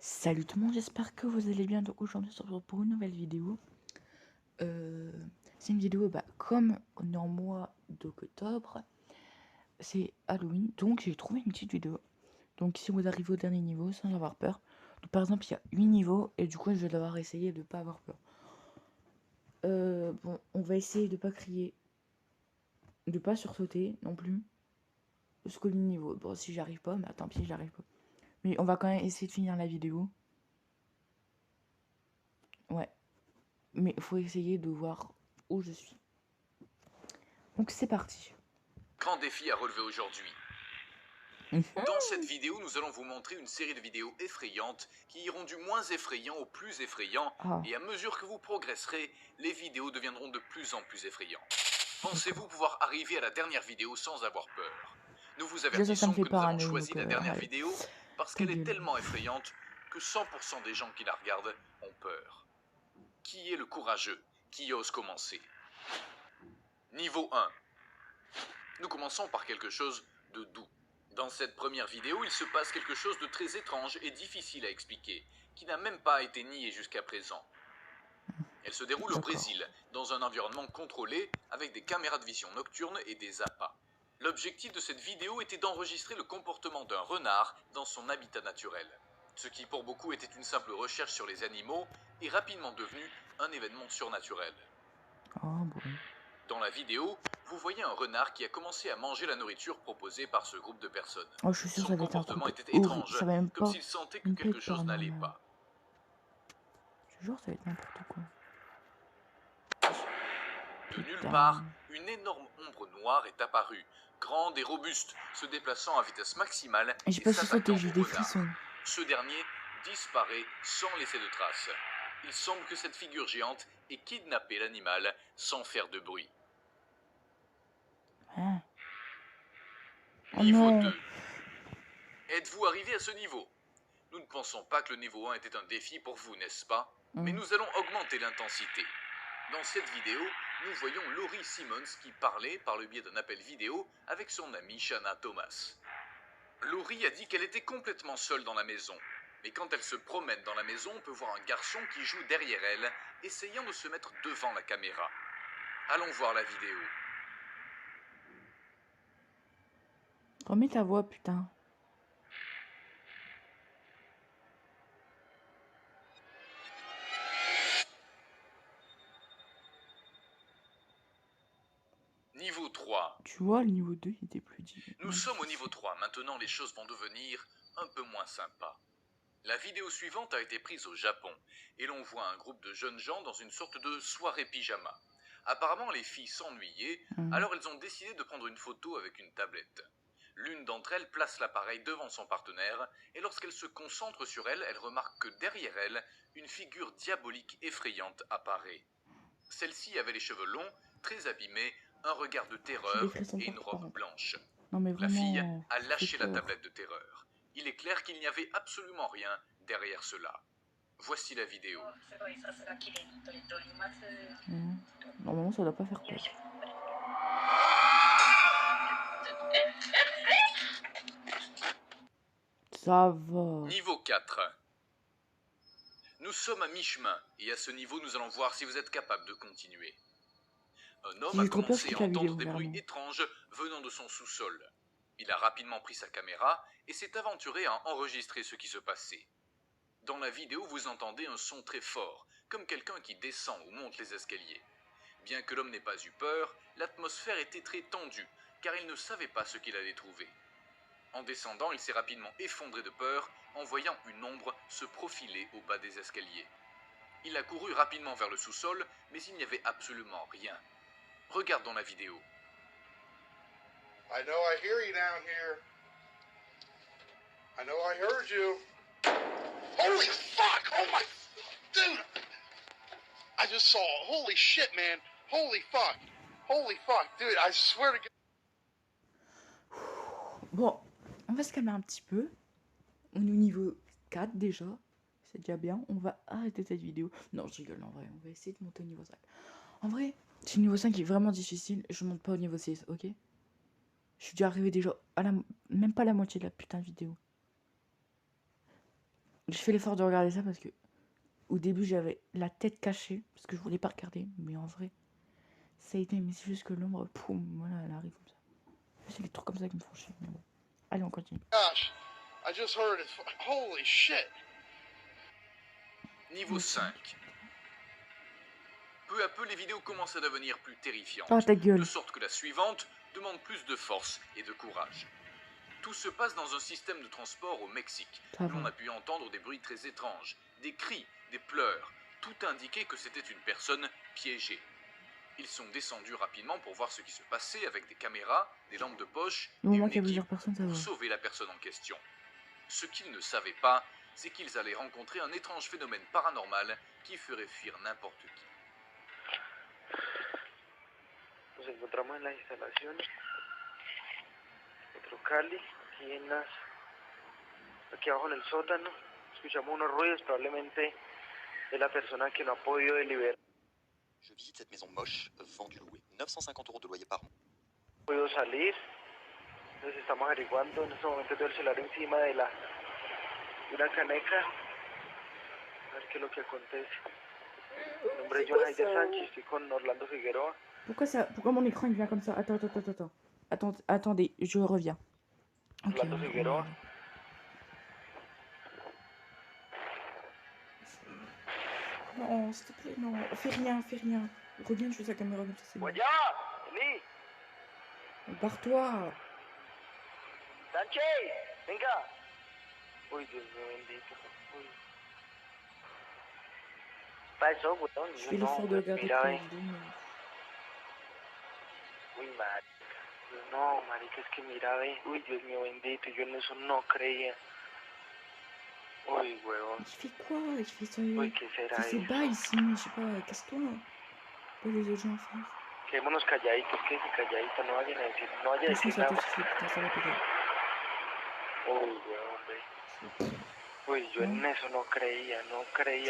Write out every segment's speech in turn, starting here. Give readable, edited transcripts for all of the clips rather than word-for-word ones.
Salut tout le monde, j'espère que vous allez bien. Donc aujourd'hui on se retrouve pour une nouvelle vidéo. C'est une vidéo comme on est en mois d'octobre, c'est Halloween, donc j'ai trouvé une petite vidéo. Donc si vous arrivez au dernier niveau sans avoir peur, donc par exemple il y a 8 niveaux et du coup je vais devoir essayer de pas avoir peur. Bon, on va essayer de pas crier, de pas sursauter non plus. Parce que le niveau, bon si j'arrive pas, mais tant pis j'arrive pas. Mais on va quand même essayer de finir la vidéo. Ouais. Mais il faut essayer de voir où je suis. Donc c'est parti. Grand défi à relever aujourd'hui. Dans cette vidéo, nous allons vous montrer une série de vidéos effrayantes qui iront du moins effrayant au plus effrayant. Et à mesure que vous progresserez, les vidéos deviendront de plus en plus effrayantes. Pensez-vous pouvoir arriver à la dernière vidéo sans avoir peur? Nous vous Déjà ça me avertissons fait que nous avons paranoïa, choisi donc la dernière allez, vidéo parce ta qu'elle est gueule. tellement effrayante que 100% des gens qui la regardent ont peur. Qui est le courageux qui ose commencer? Niveau 1. Nous commençons par quelque chose de doux. Dans cette première vidéo, il se passe quelque chose de très étrange et difficile à expliquer, qui n'a même pas été nié jusqu'à présent. Elle se déroule au Brésil, dans un environnement contrôlé, avec des caméras de vision nocturne et des appâts. L'objectif de cette vidéo était d'enregistrer le comportement d'un renard dans son habitat naturel. Ce qui pour beaucoup était une simple recherche sur les animaux est rapidement devenu un événement surnaturel. Oh bon. Dans la vidéo, vous voyez un renard qui a commencé à manger la nourriture proposée par ce groupe de personnes. Oh, je suis sûr que Son ça va être un comportement truc était horrible. étrange, Ça va même comme pas, s'il sentait que même pas quelque être chose n'allait paranormal. pas. Je te jure, ça va être n'importe quoi. De nulle Putain. part, une énorme ombre noire est apparue, grande et robuste, se déplaçant à vitesse maximale J'ai et pas su sauter, s'attaquant j'ai au des renard. frissons. Ce dernier disparaît sans laisser de traces. Il semble que cette figure géante ait kidnappé l'animal sans faire de bruit. Hein? Oh Niveau non. 2. Êtes-vous arrivé à ce niveau? Nous ne pensons pas que le niveau 1 était un défi pour vous, n'est-ce pas? Mais nous allons augmenter l'intensité. Dans cette vidéo, nous voyons Laurie Simmons qui parlait par le biais d'un appel vidéo avec son amie Shanna Thomas. Laurie a dit qu'elle était complètement seule dans la maison. Mais quand elle se promène dans la maison, on peut voir un garçon qui joue derrière elle, essayant de se mettre devant la caméra. Allons voir la vidéo. Remets ta voix, putain. Niveau 3. Tu vois, le niveau 2, il était plus difficile. Nous sommes au niveau 3. Maintenant, les choses vont devenir un peu moins sympas. La vidéo suivante a été prise au Japon, et l'on voit un groupe de jeunes gens dans une sorte de soirée pyjama. Apparemment, les filles s'ennuyaient, alors elles ont décidé de prendre une photo avec une tablette. L'une d'entre elles place l'appareil devant son partenaire, et lorsqu'elle se concentre sur elle, elle remarque que derrière elle, une figure diabolique effrayante apparaît. Celle-ci avait les cheveux longs, très abîmés, un regard de terreur et une robe blanche. Non mais La fille vraiment, a ça fait lâché la peur. tablette de terreur. Il est clair qu'il n'y avait absolument rien derrière cela. Voici la vidéo. Normalement, ça doit pas faire peur. Ça va. Niveau 4. Nous sommes à mi-chemin, et à ce niveau, nous allons voir si vous êtes capable de continuer. Un homme Si a j'ai trop peur, je commencé quitte à la entendre vidéo, des bruits vraiment. étranges venant de son sous-sol. Il a rapidement pris sa caméra et s'est aventuré à enregistrer ce qui se passait. Dans la vidéo, vous entendez un son très fort, comme quelqu'un qui descend ou monte les escaliers. Bien que l'homme n'ait pas eu peur, l'atmosphère était très tendue, car il ne savait pas ce qu'il allait trouver. En descendant, il s'est rapidement effondré de peur en voyant une ombre se profiler au bas des escaliers. Il a couru rapidement vers le sous-sol, mais il n'y avait absolument rien. Regardons la vidéo. I know I hear you down here. I know I heard you. Holy fuck! Oh my... Dude! I just saw... Holy shit, man. Holy fuck. Holy fuck. Dude, I swear to God... Bon, on va se calmer un petit peu. On est au niveau 4 déjà. C'est déjà bien. On va arrêter cette vidéo. Non, je rigole, en vrai. On va essayer de monter au niveau 5. En vrai, c'est le niveau 5 qui est vraiment difficile. Je monte pas au niveau 6, ok? Je suis déjà arrivé déjà à la... même pas la moitié de la putain de vidéo. J'ai fait l'effort de regarder ça parce que au début j'avais la tête cachée parce que je voulais pas regarder, mais en vrai ça a été, mais c'est juste que l'ombre, poum, voilà, elle arrive comme ça. C'est les trucs comme ça qui me font chier, mais bon. Allez, on continue. Gosh, I just heard it. Holy shit. Niveau 5. Peu à peu, les vidéos commencent à devenir plus terrifiantes, Ah, ta de gueule. sorte que la suivante demande plus de force et de courage. Tout se passe dans un système de transport au Mexique, Ça où l'on va. a pu entendre des bruits très étranges, des cris, des pleurs. Tout indiquait que c'était une personne piégée. Ils sont descendus rapidement pour voir ce qui se passait avec des caméras, des lampes de poche Du et moment une qu'il y a plusieurs équipe personnes, ça pour va. sauver la personne en question. Ce qu'ils ne savaient pas, c'est qu'ils allaient rencontrer un étrange phénomène paranormal qui ferait fuir n'importe qui. Nos encontramos en las instalaciones, otro Cali, aquí abajo en el sótano, escuchamos unos ruidos, probablemente de la persona que no ha podido deliberar. Je visite cette maison moche, vendue louée, 950 € de loyer par mois. Puedo salir, entonces estamos averiguando, en este momento tengo el celular encima de una caneca, a ver qué es lo que acontece. Mi nombre es John Jaide Sánchez, estoy con Orlando Figueroa. Pourquoi mon écran il vient comme ça? Attendez, je reviens. Ok, Orlando Figueroa. Non, s'il te plaît, non. Fais rien. Reviens, je fais sa caméra comme ça, c'est bon. Guayá, vení, Barre-toi. Sánchez, venga. Uy, Dios mío bendito. Uy. Pasó, weón. Je fais l'effort de regarder mira, ta ve. vidéo, mais... Uy, marica. No, marica, es que mira, ve. Uy, Dios mío bendito, yo en eso no creía. Uy, huevón. Il fait quoi? Il fait ça... Uy, ¿qué será C'est eso? bas ici, je sais pas, casse-toi. Pas les autres gens à faire. Quedémonos calladitos, quédense calladitos, no vayan a decir, no vayan a Laisse-moi decir ça tout nada. siffler, putain, ça va péter. Uy, huevón, ve. Uy, yo en eso no creía, Je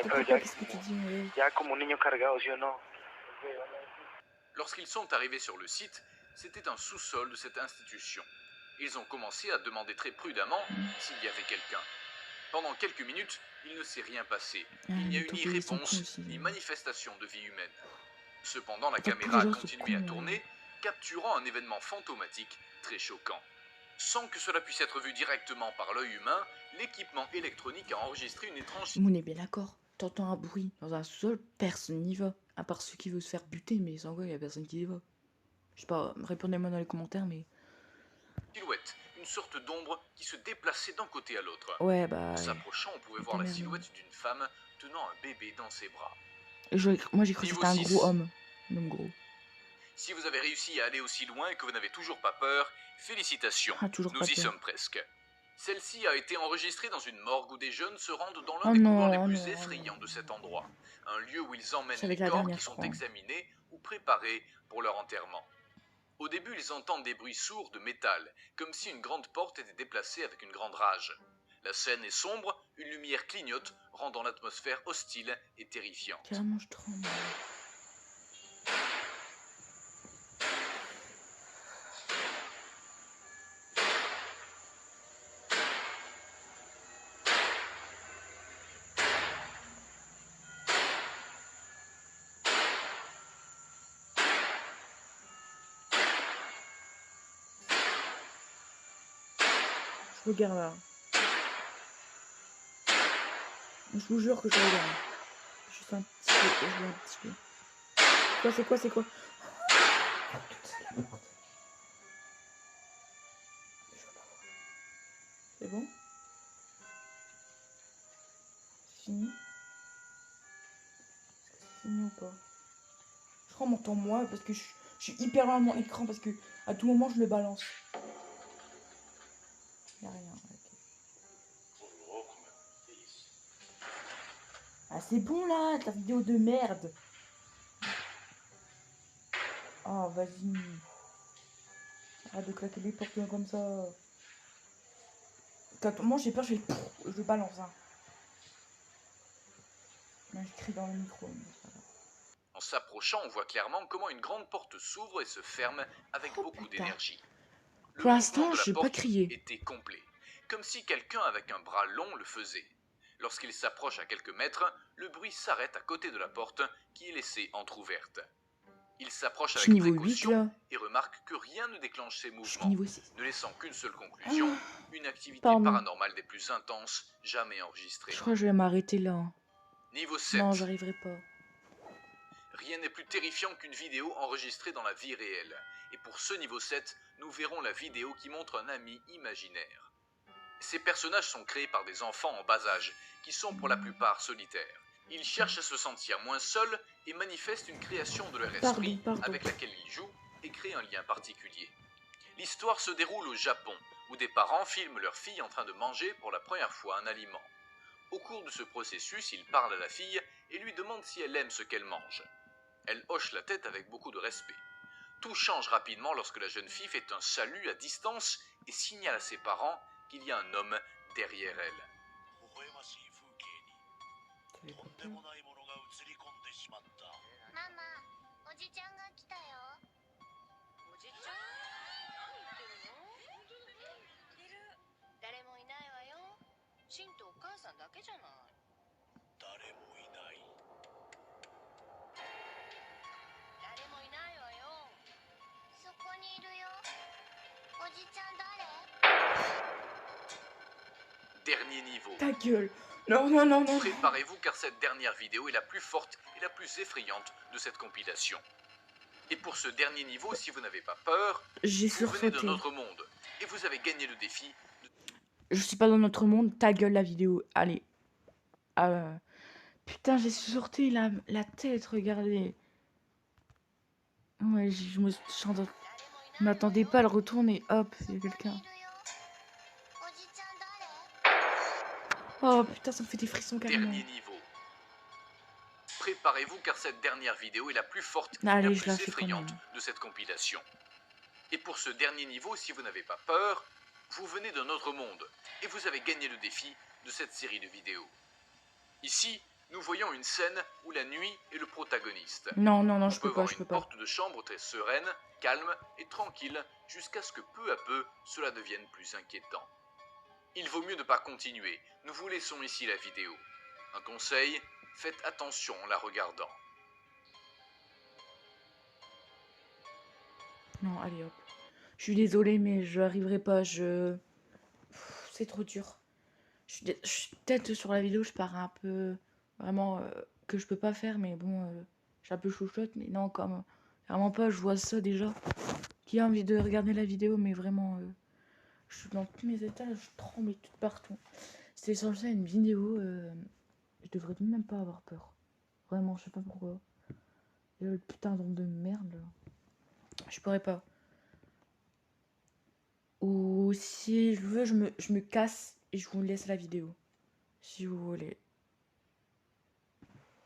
pero comprends ya, pas qu'est-ce que tu dis, mais... ya como un niño cargado, ¿sí o no? Lorsqu'ils sont arrivés sur le site, c'était un sous-sol de cette institution. Ils ont commencé à demander très prudemment s'il y avait quelqu'un. Pendant quelques minutes, il ne s'est rien passé. Il n'y a eu ni réponse, ni manifestation de vie humaine. Cependant, la caméra a continué à tourner, capturant un événement fantomatique très choquant. Sans que cela puisse être vu directement par l'œil humain, l'équipement électronique a enregistré une étrange... On est bien d'accord. T'entends un bruit dans un sous-sol, personne n'y va. À part ceux qui veulent se faire buter, mais sans quoi, il y a personne qui y va. Je sais pas, répondez-moi dans les commentaires, mais... silhouette, une sorte d'ombre qui se déplaçait d'un côté à l'autre. Ouais, bah... En s'approchant, on pouvait voir la silhouette d'une femme tenant un bébé dans ses bras. Moi j'ai cru que c'était un gros homme. Un homme gros. Si vous avez réussi à aller aussi loin et que vous n'avez toujours pas peur, félicitations, nous y sommes presque. Celle-ci a été enregistrée dans une morgue où des jeunes se rendent dans l'un des couloirs les plus effrayants de cet endroit. Un lieu où ils emmènent les corps qui sont examinés ou préparés pour leur enterrement. Au début, ils entendent des bruits sourds de métal, comme si une grande porte était déplacée avec une grande rage. La scène est sombre, une lumière clignote, rendant l'atmosphère hostile et terrifiante. Carrément, je tremble. Je regarde là. Je vous jure que je regarde. Juste un petit peu. Je vois un petit peu. C'est quoi? C'est bon? C'est fini? Est-ce que c'est fini ou pas? Je crois qu'on m'entend moi parce que je suis hyper loin de mon écran parce que à tout moment je le balance. Y'a rien. Ah c'est bon là, ta vidéo de merde. Oh vas-y. Arrête de claquer les portes comme ça. Quand moi j'ai peur, je balance. Hein. Là je crie dans le micro. En s'approchant, on voit clairement comment une grande porte s'ouvre et se ferme avec beaucoup d'énergie. Pour l'instant, je n'ai pas crié. Était complet, comme si quelqu'un avec un bras long le faisait. Lorsqu'il s'approche à quelques mètres, le bruit s'arrête à côté de la porte qui est laissée entr'ouverte. Il s'approche Je avec suis niveau 8 précaution là. et remarque que rien ne déclenche ces Je suis mouvements, niveau 6. ne laissant qu'une seule conclusion, une activité Pardon. paranormale des plus intenses jamais enregistrée. Je crois que je vais m'arrêter là. Niveau 7. Non, j'arriverai pas. Rien n'est plus terrifiant qu'une vidéo enregistrée dans la vie réelle. Et pour ce niveau 7, nous verrons la vidéo qui montre un ami imaginaire. Ces personnages sont créés par des enfants en bas âge, qui sont pour la plupart solitaires. Ils cherchent à se sentir moins seuls et manifestent une création de leur esprit Pardon. avec laquelle ils jouent et créent un lien particulier. L'histoire se déroule au Japon, où des parents filment leur fille en train de manger pour la première fois un aliment. Au cours de ce processus, ils parlent à la fille et lui demandent si elle aime ce qu'elle mange. Elle hoche la tête avec beaucoup de respect. Tout change rapidement lorsque la jeune fille fait un salut à distance et signale à ses parents qu'il y a un homme derrière elle. ママ、おじちゃんが来たよ。おじちゃん？何言ってるの？本当だね。いる。誰もいないわよ。シンとお母さんだけじゃない。誰もいない。誰もいないわよ。そこにいるよ。おじちゃん誰？ Dernier niveau. Ta gueule. Non. Préparez-vous car cette dernière vidéo est la plus forte et la plus effrayante de cette compilation. Et pour ce dernier niveau, si vous n'avez pas peur, J'ai vous venez de sursauté. notre monde et vous avez gagné le défi. Je suis pas dans notre monde. Ta gueule la vidéo. Allez. Putain, j'ai sursauté la tête. Regardez. Ouais, je m'attendais pas à le retourner. Hop, il y a quelqu'un. Oh putain, ça me fait des frissons carrément. Dernier niveau. Préparez-vous car cette dernière vidéo est la plus forte et Allez, la je la plus fais quand effrayante même. de cette compilation. Et pour ce dernier niveau, si vous n'avez pas peur, vous venez d'un autre monde et vous avez gagné le défi de cette série de vidéos. Ici, nous voyons une scène où la nuit est le protagoniste. Non, On je peut peux pas, voir je peux une pas. porte de chambre très sereine, calme et tranquille, jusqu'à ce que peu à peu, cela devienne plus inquiétant. Il vaut mieux ne pas continuer, nous vous laissons ici la vidéo. Un conseil, faites attention en la regardant. Non, allez hop. Je suis désolée, mais je n'arriverai pas. C'est trop dur. Peut-être sur la vidéo, je pars un peu. Vraiment, que je peux pas faire, mais bon, j'ai un peu chouchotte. Mais non, comme. Vraiment pas, je vois ça déjà. Qui a envie de regarder la vidéo, mais vraiment. Je suis dans tous mes états, je tremble tout partout. C'était censé être une vidéo. Je devrais même pas avoir peur. Vraiment, je sais pas pourquoi. Il y a le putain d'ombre de merde là. Je pourrais pas. Ou si je veux, je me casse et je vous laisse la vidéo. Si vous voulez.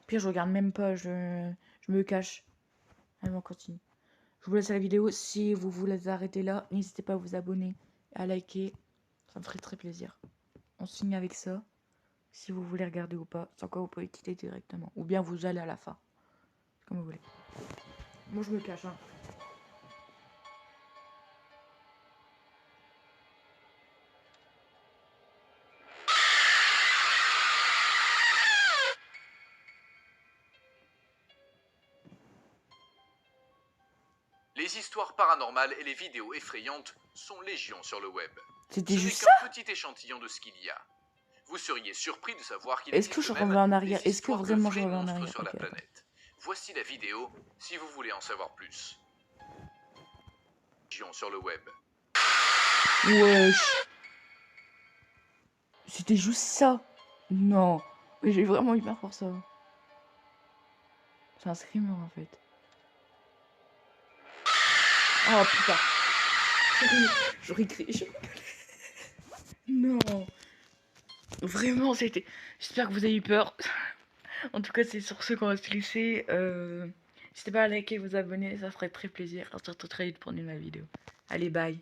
Pire, je regarde même pas, je me cache. Allez, on continue. Je vous laisse la vidéo. Si vous voulez arrêter là, n'hésitez pas à vous abonner, à liker. Ça me ferait très plaisir. On signe avec ça. Si vous voulez regarder ou pas. Sans quoi vous pouvez quitter directement. Ou bien vous allez à la fin. Comme vous voulez. Moi, je me cache, hein. Les histoires paranormales et les vidéos effrayantes sont légion sur le web. C'était Ce n'est juste qu'un petit échantillon de ce qu'il y a. Vous seriez surpris de savoir qu'il Est-ce que existe je même reviens en arrière? des Est-ce que histoires de vraiment je vrais reviens en monstres arrière? sur la Ok. planète. Voici la vidéo si vous voulez en savoir plus. Légion sur le web. Wesh. C'était juste ça. Non. Mais j'ai vraiment eu peur pour ça. C'est un screamer en fait. Oh putain. J'aurais crié. Non. Vraiment, c'était. J'espère que vous avez eu peur. En tout cas, c'est sur ce qu'on va se laisser. N'hésitez pas à liker, vous abonner, ça ferait très plaisir. On se retrouve très vite pour une nouvelle vidéo. Allez, bye.